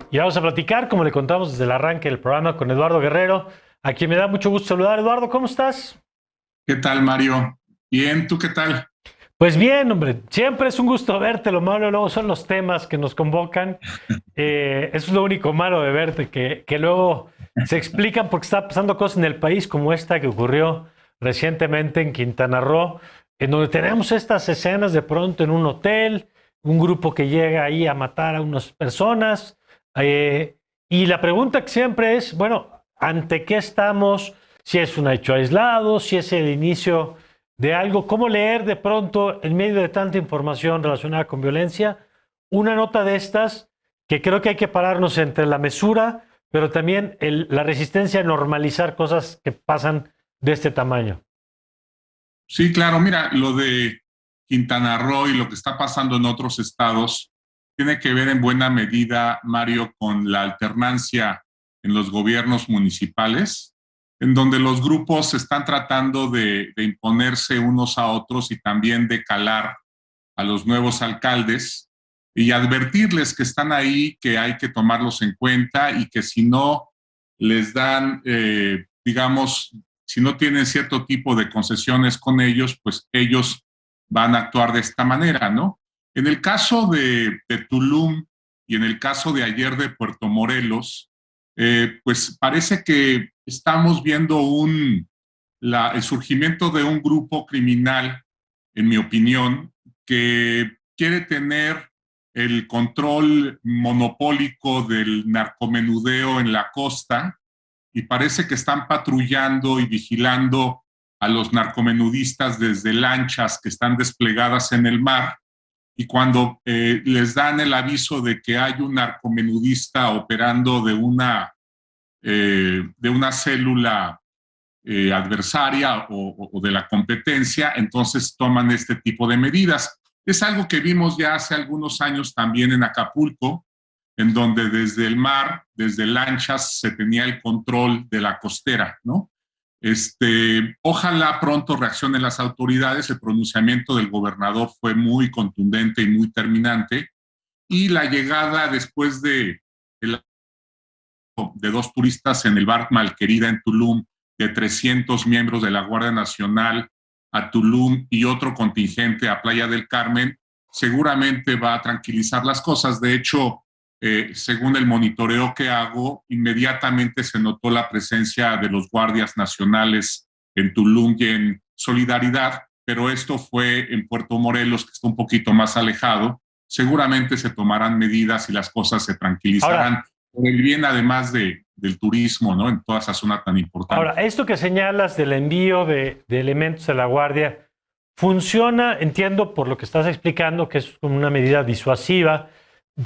Y vamos a platicar, como le contamos desde el arranque del programa, con Eduardo Guerrero, a quien me da mucho gusto saludar. Eduardo, ¿cómo estás? ¿Qué tal, Mario? Bien, ¿tú qué tal? Pues bien, hombre, siempre es un gusto verte. Lo malo luego son los temas que nos convocan. Eso es lo único malo de verte, que luego se explican porque está pasando cosas en el país como esta que ocurrió recientemente en Quintana Roo, en donde tenemos estas escenas de pronto en un hotel, un grupo que llega ahí a matar a unas personas. Y la pregunta que siempre es, bueno, ¿ante qué estamos? Si es un hecho aislado, si es el inicio de algo, cómo leer de pronto en medio de tanta información relacionada con violencia una nota de estas que creo que hay que pararnos entre la mesura, pero también la resistencia a normalizar cosas que pasan de este tamaño. Sí, claro, mira, lo de Quintana Roo y lo que está pasando en otros estados tiene que ver en buena medida, Mario, con la alternancia en los gobiernos municipales, en donde los grupos están tratando de imponerse unos a otros y también de calar a los nuevos alcaldes y advertirles que están ahí, que hay que tomarlos en cuenta y que si no les dan, digamos, si no tienen cierto tipo de concesiones con ellos, pues ellos van a actuar de esta manera, ¿no? En el caso de Tulum y en el caso de ayer de Puerto Morelos, pues parece que estamos viendo el surgimiento de un grupo criminal, en mi opinión, que quiere tener el control monopólico del narcomenudeo en la costa y parece que están patrullando y vigilando a los narcomenudistas desde lanchas que están desplegadas en el mar y cuando les dan el aviso de que hay un narcomenudista operando de una célula adversaria o de la competencia, entonces toman este tipo de medidas. Es algo que vimos ya hace algunos años también en Acapulco, en donde desde el mar, desde lanchas, se tenía el control de la costera, ¿no? Ojalá pronto reaccionen las autoridades. El pronunciamiento del gobernador fue muy contundente y muy terminante. Y la llegada después de dos turistas en el bar Malquerida en Tulum, de 300 miembros de la Guardia Nacional a Tulum y otro contingente a Playa del Carmen, seguramente va a tranquilizar las cosas. De hecho, según el monitoreo que hago, inmediatamente se notó la presencia de los guardias nacionales en Tulum y en Solidaridad, pero esto fue en Puerto Morelos, que está un poquito más alejado. Seguramente se tomarán medidas y las cosas se tranquilizarán Ahora, por el bien, además del turismo, ¿no? En toda esa zona tan importante. esto que señalas del envío de elementos de la Guardia, funciona, entiendo por lo que estás explicando, que es como una medida disuasiva.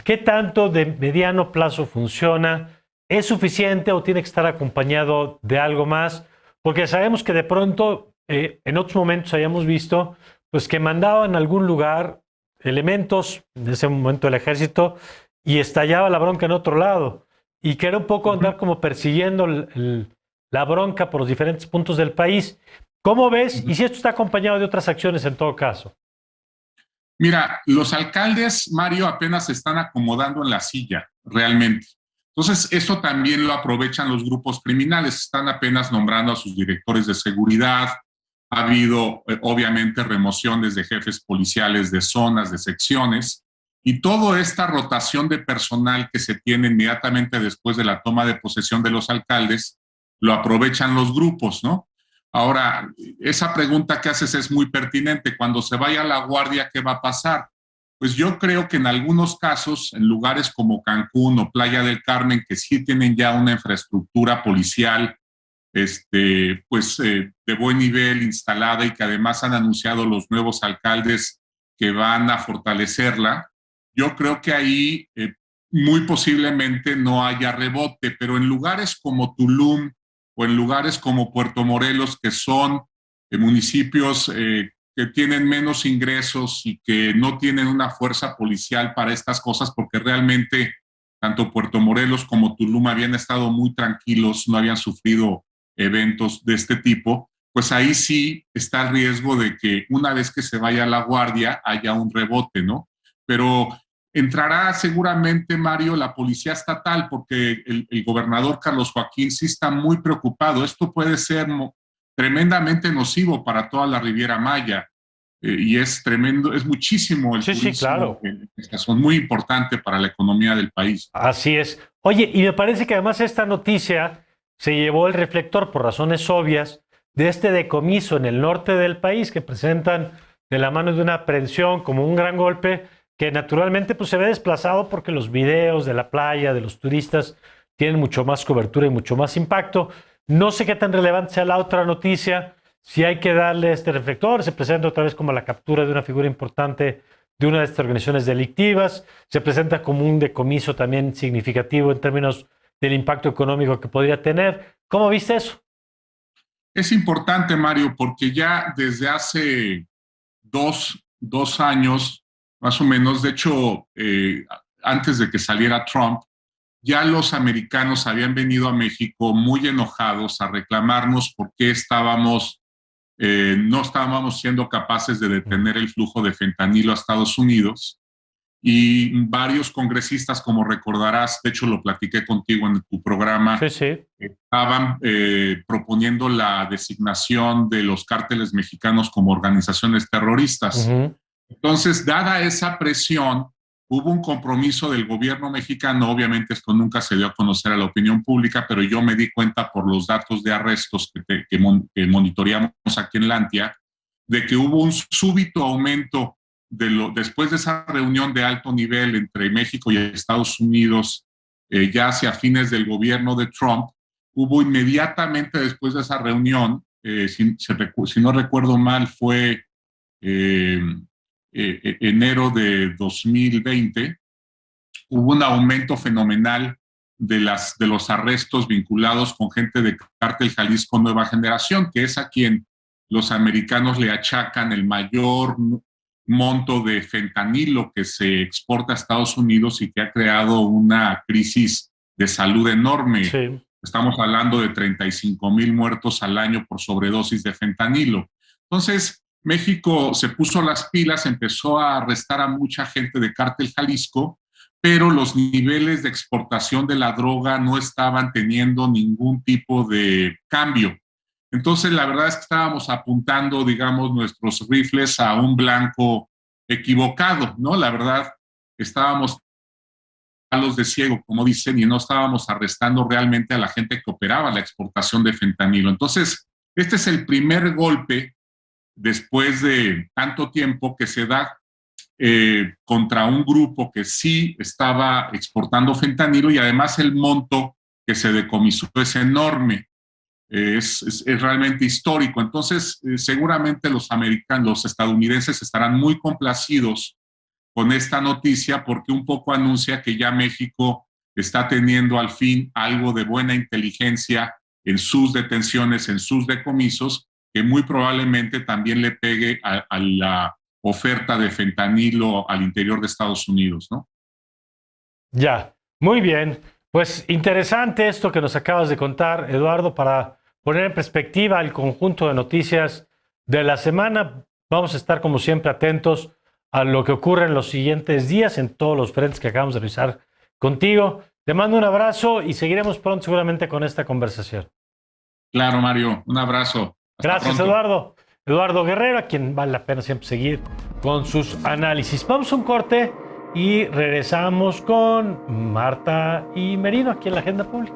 ¿Qué tanto de mediano plazo funciona? ¿Es suficiente o tiene que estar acompañado de algo más? Porque sabemos que de pronto, en otros momentos hayamos visto, pues que mandaban a algún lugar elementos, en ese momento el ejército, y estallaba la bronca en otro lado. Y que era un poco Uh -huh. andar como persiguiendo la bronca por los diferentes puntos del país. ¿Cómo Uh ves? -huh. Y si esto está acompañado de otras acciones en todo caso. Mira, los alcaldes, Mario, apenas se están acomodando en la silla, realmente. Entonces, eso también lo aprovechan los grupos criminales. Están apenas nombrando a sus directores de seguridad. Ha habido, obviamente, remociones de jefes policiales de zonas, de secciones. Y toda esta rotación de personal que se tiene inmediatamente después de la toma de posesión de los alcaldes, lo aprovechan los grupos, ¿no? Ahora, esa pregunta que haces es muy pertinente. Cuando se vaya a la guardia, ¿qué va a pasar? Pues yo creo que en algunos casos, en lugares como Cancún o Playa del Carmen, que sí tienen ya una infraestructura policial, de buen nivel instalada y que además han anunciado los nuevos alcaldes que van a fortalecerla, yo creo que ahí muy posiblemente no haya rebote, pero en lugares como Tulum o en lugares como Puerto Morelos, que son municipios que tienen menos ingresos y que no tienen una fuerza policial para estas cosas, porque realmente tanto Puerto Morelos como Tulum habían estado muy tranquilos, no habían sufrido eventos de este tipo, pues ahí sí está el riesgo de que una vez que se vaya a la guardia haya un rebote, ¿no? Pero entrará seguramente, Mario, la policía estatal, porque el gobernador Carlos Joaquín sí está muy preocupado. Esto puede ser tremendamente nocivo para toda la Riviera Maya. Y es tremendo, es muchísimo el Sí, sí, turismo, claro. son muy importante para la economía del país. Así es. Oye, y me parece que además esta noticia se llevó el reflector por razones obvias de este decomiso en el norte del país que presentan de la mano de una aprehensión como un gran golpe que naturalmente pues, se ve desplazado porque los videos de la playa, de los turistas, tienen mucho más cobertura y mucho más impacto. No sé qué tan relevante sea la otra noticia, si hay que darle este reflector, se presenta otra vez como la captura de una figura importante de una de estas organizaciones delictivas, se presenta como un decomiso también significativo en términos del impacto económico que podría tener. ¿Cómo viste eso? Es importante, Mario, porque ya desde hace dos años, más o menos, de hecho, antes de que saliera Trump, ya los americanos habían venido a México muy enojados a reclamarnos por qué no estábamos siendo capaces de detener el flujo de fentanilo a Estados Unidos. Y varios congresistas, como recordarás, de hecho lo platiqué contigo en tu programa, Sí, sí. estaban proponiendo la designación de los cárteles mexicanos como organizaciones terroristas. Entonces, dada esa presión, hubo un compromiso del gobierno mexicano. Obviamente esto nunca se dio a conocer a la opinión pública, pero yo me di cuenta por los datos de arrestos que monitoreamos aquí en Lantia, de que hubo un súbito aumento después de esa reunión de alto nivel entre México y Estados Unidos, ya hacia fines del gobierno de Trump. Hubo inmediatamente después de esa reunión, si no recuerdo mal, fue enero de 2020, hubo un aumento fenomenal de los arrestos vinculados con gente de Cártel Jalisco Nueva Generación, que es a quien los americanos le achacan el mayor monto de fentanilo que se exporta a Estados Unidos y que ha creado una crisis de salud enorme. Sí. Estamos hablando de 35,000 muertos al año por sobredosis de fentanilo. Entonces, México se puso las pilas, empezó a arrestar a mucha gente de Cártel Jalisco, pero los niveles de exportación de la droga no estaban teniendo ningún tipo de cambio. Entonces, la verdad es que estábamos apuntando, digamos, nuestros rifles a un blanco equivocado, ¿no? La verdad, estábamos a los de ciego, como dicen, y no estábamos arrestando realmente a la gente que operaba la exportación de fentanilo. Entonces, este es el primer golpe después de tanto tiempo que se da contra un grupo que sí estaba exportando fentanilo, y además el monto que se decomisó es enorme. Es realmente histórico. Entonces, seguramente los estadounidenses estarán muy complacidos con esta noticia porque un poco anuncia que ya México está teniendo al fin algo de buena inteligencia en sus detenciones, en sus decomisos, que muy probablemente también le pegue a la oferta de fentanilo al interior de Estados Unidos, ¿no? Ya, muy bien. Pues interesante esto que nos acabas de contar, Eduardo, para poner en perspectiva el conjunto de noticias de la semana. Vamos a estar, como siempre, atentos a lo que ocurre en los siguientes días en todos los frentes que acabamos de revisar contigo. Te mando un abrazo y seguiremos pronto seguramente con esta conversación. Claro, Mario. Un abrazo. Hasta Gracias, pronto. Eduardo. Eduardo Guerrero, a quien vale la pena siempre seguir con sus análisis. Vamos a un corte y regresamos con Marta y Merino aquí en la Agenda Pública.